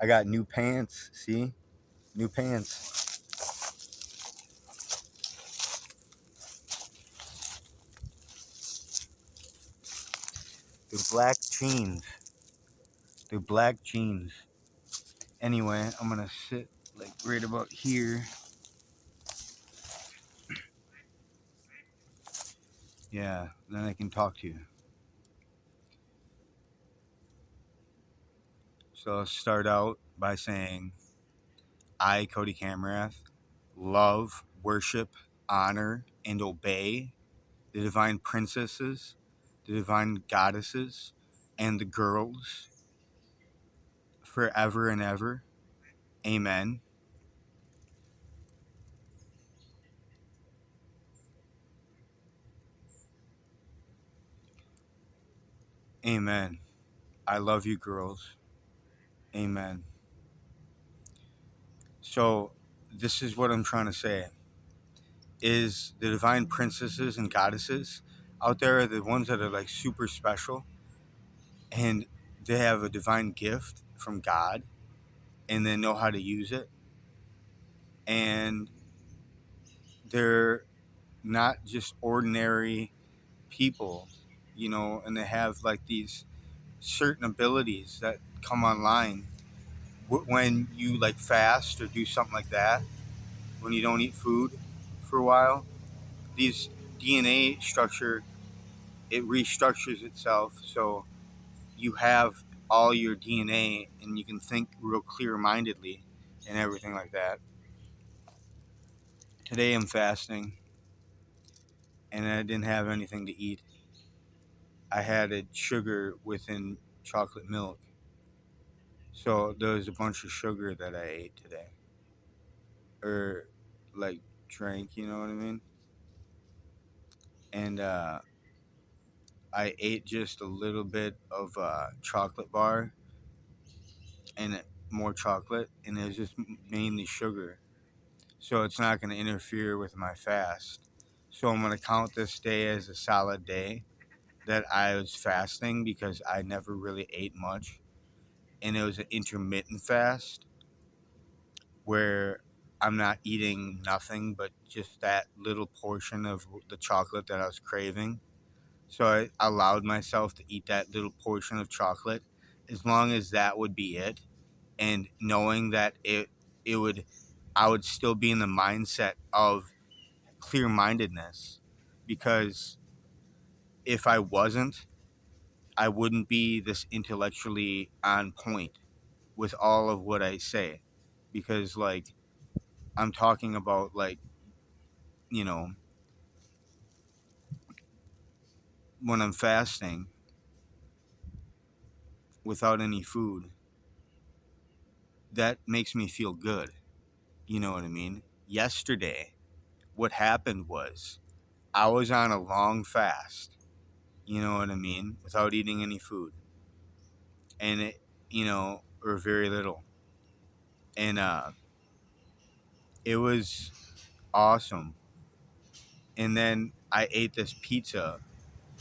I got new pants. See? New pants. They're black jeans. They're black jeans. Anyway, I'm gonna sit like right about here. Yeah, then I can talk to you. So I'll start out by saying, I, Cody Camerath, love, worship, honor, and obey the divine princesses, the divine goddesses, and the girls forever and ever. Amen. Amen. I love you, girls. Amen. So, this is what I'm trying to say is the divine princesses and goddesses out there are the ones that are like super special, and they have a divine gift from God and they know how to use it, and they're not just ordinary people, and they have like these certain abilities that come online when you like fast or do something like that, when you don't eat food for a while. These DNA structure, it restructures itself, so you have all your DNA and you can think real clear-mindedly and everything like that. Today I'm fasting and I didn't have anything to eat. I had a sugar within chocolate milk. So there was a bunch of sugar that I ate today. Or like drank, you know what I mean? And I ate just a little bit of chocolate bar and more chocolate, and it was just mainly sugar. So it's not going to interfere with my fast. So I'm going to count this day as a solid day that I was fasting because I never really ate much. And it was an intermittent fast where I'm not eating nothing but just that little portion of the chocolate that I was craving. So I allowed myself to eat that little portion of chocolate as long as that would be it, and knowing that it would I would still be in the mindset of clear-mindedness, because if I wasn't, I wouldn't be this intellectually on point with all of what I say, because like I'm talking about like, you know, when I'm fasting without any food, that makes me feel good. You know what I mean? Yesterday, what happened was I was on a long fast, you know what I mean, without eating any food. And or very little. And it was awesome. And then I ate this pizza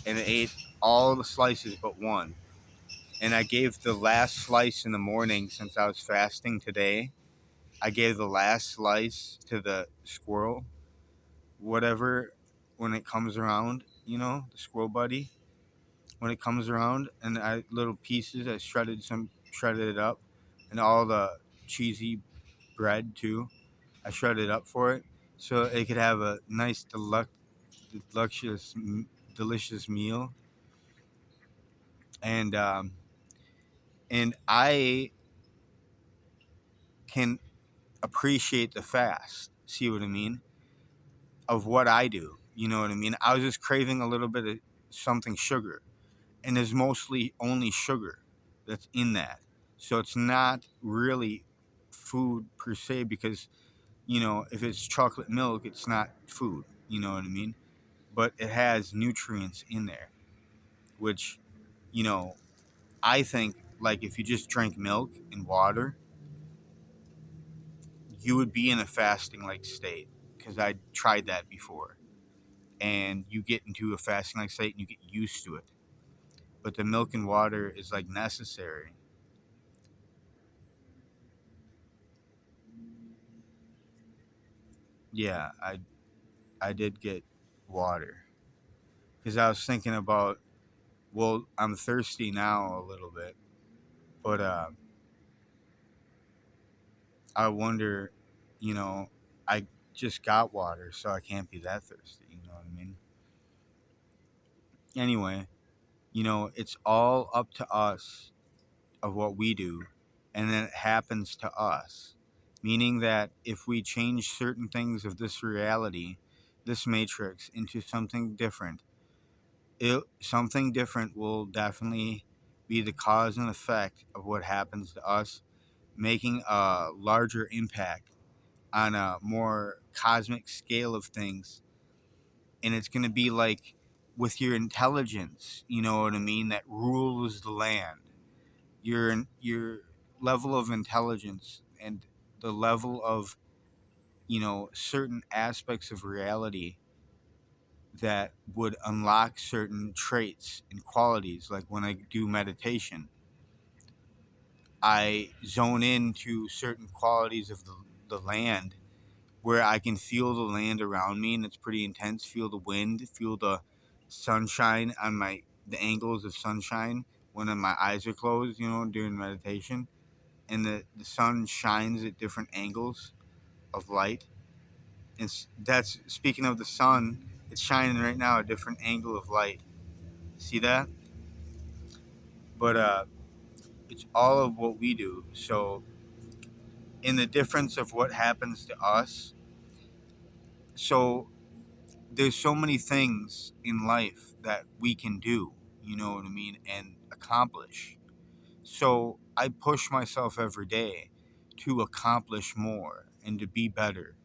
and I ate all the slices but one. And I gave the last slice in the morning since I was fasting today. I gave the last slice to the squirrel, whatever, when it comes around, the squirrel buddy. When it comes around, and I little pieces, I shredded it up, and all the cheesy bread too. I shredded it up for it, so it could have a nice, delicious, delicious meal. And I can appreciate the fast. See what I mean? Of what I do. You know what I mean? I was just craving a little bit of something sugar, and there's mostly only sugar that's in that. So it's not really food per se, because if it's chocolate milk, it's not food. You know what I mean? But it has nutrients in there, which you know I think, like, if you just drank milk and water, you would be in a fasting like state, because I tried that before. And you get into a fasting like state and you get used to it. But the milk and water is like necessary. yeah, I did get water because I was thinking about, well, I'm thirsty now a little bit, but I wonder, you know, I just got water, so I can't be that thirsty. You know what I mean? Anyway, it's all up to us of what we do, and then it happens to us. Meaning that if we change certain things of this reality, this matrix, into something different, something different will definitely be the cause and effect of what happens to us, making a larger impact on a more cosmic scale of things. And it's going to be like with your intelligence, you know what I mean, that rules the land. Your level of intelligence and the level of, certain aspects of reality that would unlock certain traits and qualities. Like when I do meditation, I zone into certain qualities of the land where I can feel the land around me, and it's pretty intense. Feel the wind, feel the sunshine on the angles of sunshine when my eyes are closed, during meditation. And the sun shines at different angles of light. That's speaking of the sun, it's shining right now at a different angle of light. See that? But it's all of what we do. So in the difference of what happens to us, so there's so many things in life that we can do, you know what I mean, and accomplish. So I push myself every day to accomplish more and to be better.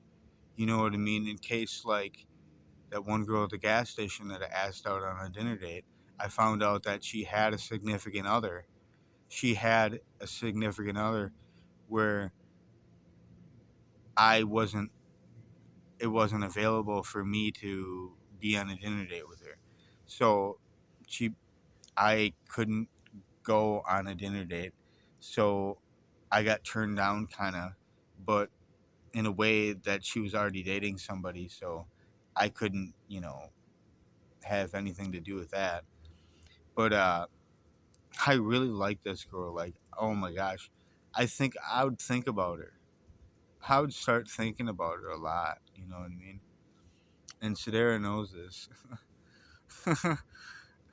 You know what I mean? In case, like, that one girl at the gas station that I asked out on a dinner date, I found out that she had a significant other. She had a significant other where I wasn't, it wasn't available for me to be on a dinner date with her. So she, I couldn't go on a dinner date. So I got turned down, kind of, but in a way that she was already dating somebody. So I couldn't, have anything to do with that. But I really like this girl. Like, oh my gosh, I think I would think about her. I would start thinking about her a lot. You know what I mean? And Sadara knows this.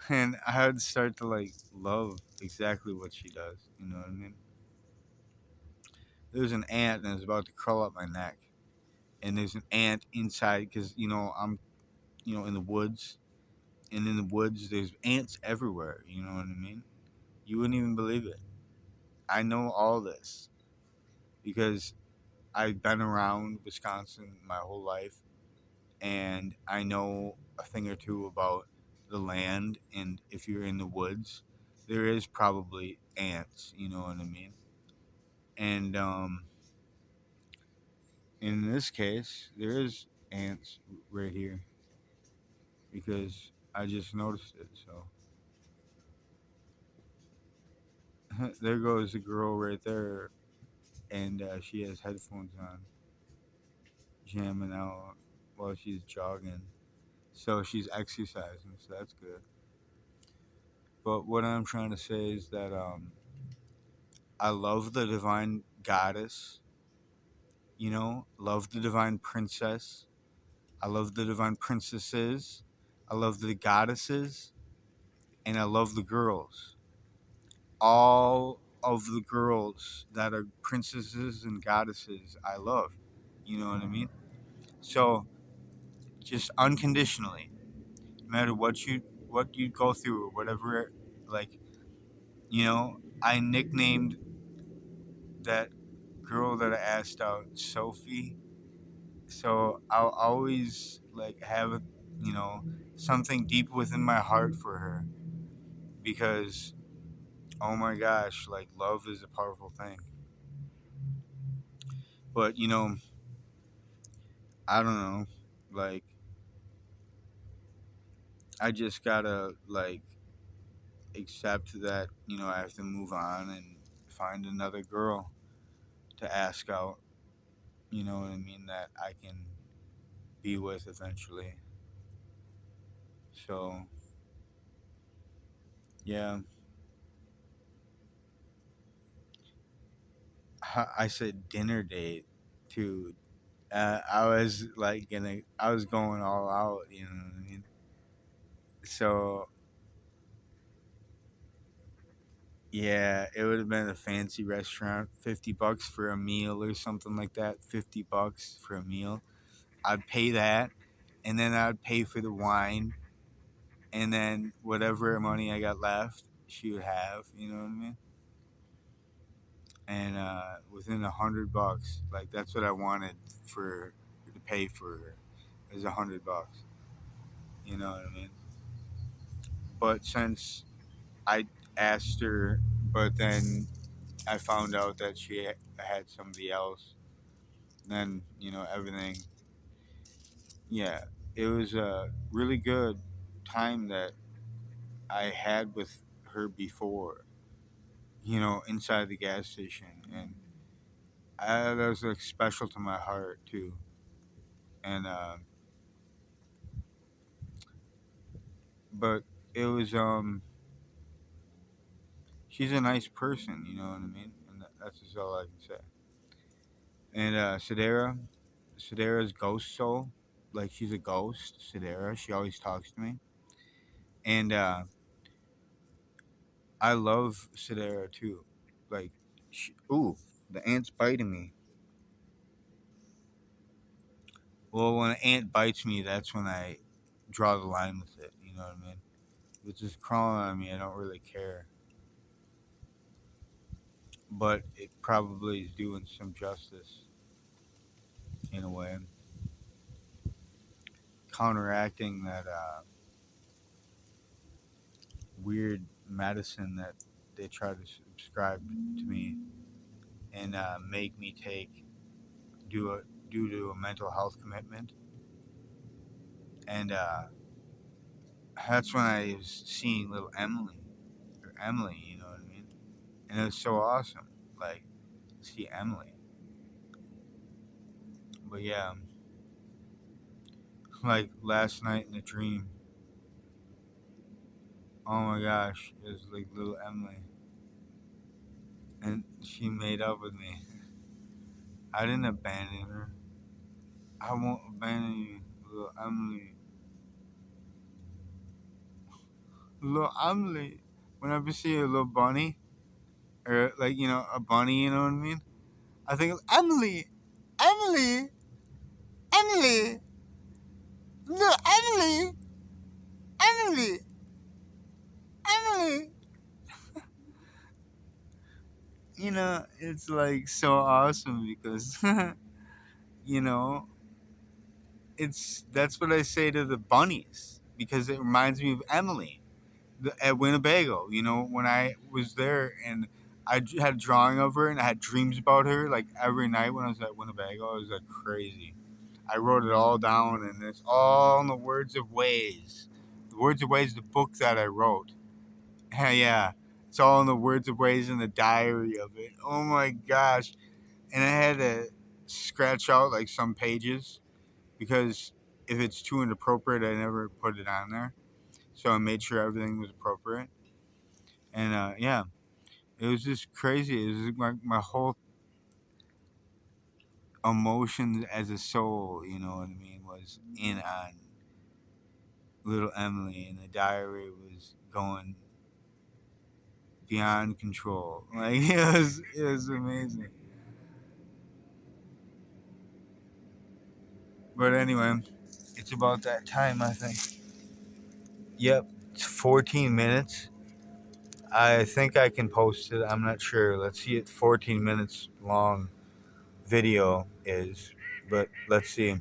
And I would start to like love exactly what she does. You know what I mean? There's an ant that is about to crawl up my neck, and there's an ant inside because I'm in the woods, and in the woods there's ants everywhere. You know what I mean? You wouldn't even believe it. I know all this because I've been around Wisconsin my whole life, and I know a thing or two about the land. And if you're in the woods, there is probably ants. You know what I mean? And in this case, there is ants right here because I just noticed it. So there goes the girl right there, and she has headphones on, jamming out while she's jogging. So she's exercising, so that's good. But what I'm trying to say is that I love the divine goddess, love the divine princess. I love the divine princesses. I love the goddesses, and I love the girls. All of the girls that are princesses and goddesses, I love. You know what I mean? So just unconditionally, no matter what you go through or whatever, like I nicknamed that girl that I asked out Sophie. So I'll always like have something deep within my heart for her because oh my gosh, like love is a powerful thing. But I don't know, like I just gotta like accept that I have to move on and find another girl to ask out. You know what I mean? That I can be with eventually. So yeah, I said dinner date too. I was like I was going all out, you know what I mean? So yeah, it would have been a fancy restaurant, $50 for a meal or something like that. $50 for a meal. I'd pay that, and then I'd pay for the wine, and then whatever money I got left, she would have. You know what I mean? And within $100, like that's what I wanted for to pay for her, is $100. You know what I mean? But since I asked her, but then I found out that she had somebody else. Then everything. Yeah, it was a really good time that I had with her before. Inside the gas station, and that was like special to my heart too. And but it was she's a nice person. You know what I mean? And that's just all I can say. And Sedera's ghost soul, like she's a ghost. Sedera, she always talks to me, and I love Sedera too. Like, ooh, the ant's biting me. Well, when an ant bites me, that's when I draw the line with it. You know what I mean? If it's just crawling on me, I don't really care. But it probably is doing some justice in a way, counteracting that weird medicine that they try to subscribe to me and make me take due a, due to a mental health commitment. And that's when I was seeing little Emily, or Emily, you know what I mean? And it was so awesome, like, see Emily. But yeah, like last night in a dream, oh my gosh, it was like little Emily, and she made up with me. I didn't abandon her. I won't abandon you, little Emily. Little Emily. Whenever I see a little bunny, or like a bunny, you know what I mean? I think of Emily, Emily, Emily, little Emily, Emily, Emily. It's like so awesome because you know it's that's what I say to the bunnies because it reminds me of Emily at Winnebago. When I was there and had a drawing of her and I had dreams about her like every night when I was at Winnebago. It was like crazy. I wrote it all down and it's all in the Words of Ways. The Words of Ways, the book that I wrote. Yeah, it's all in the Words of Ways in the diary of it. Oh my gosh! And I had to scratch out like some pages because if it's too inappropriate, I never put it on there. So I made sure everything was appropriate. And yeah, it was just crazy. It was like my whole emotions as a soul, you know what I mean, was in on little Emily, and the diary was going beyond control. Like it was amazing. But anyway, it's about that time, I think. Yep, it's 14 minutes. I think I can post it. I'm not sure. Let's see. It 14 minutes long video is, but let's see.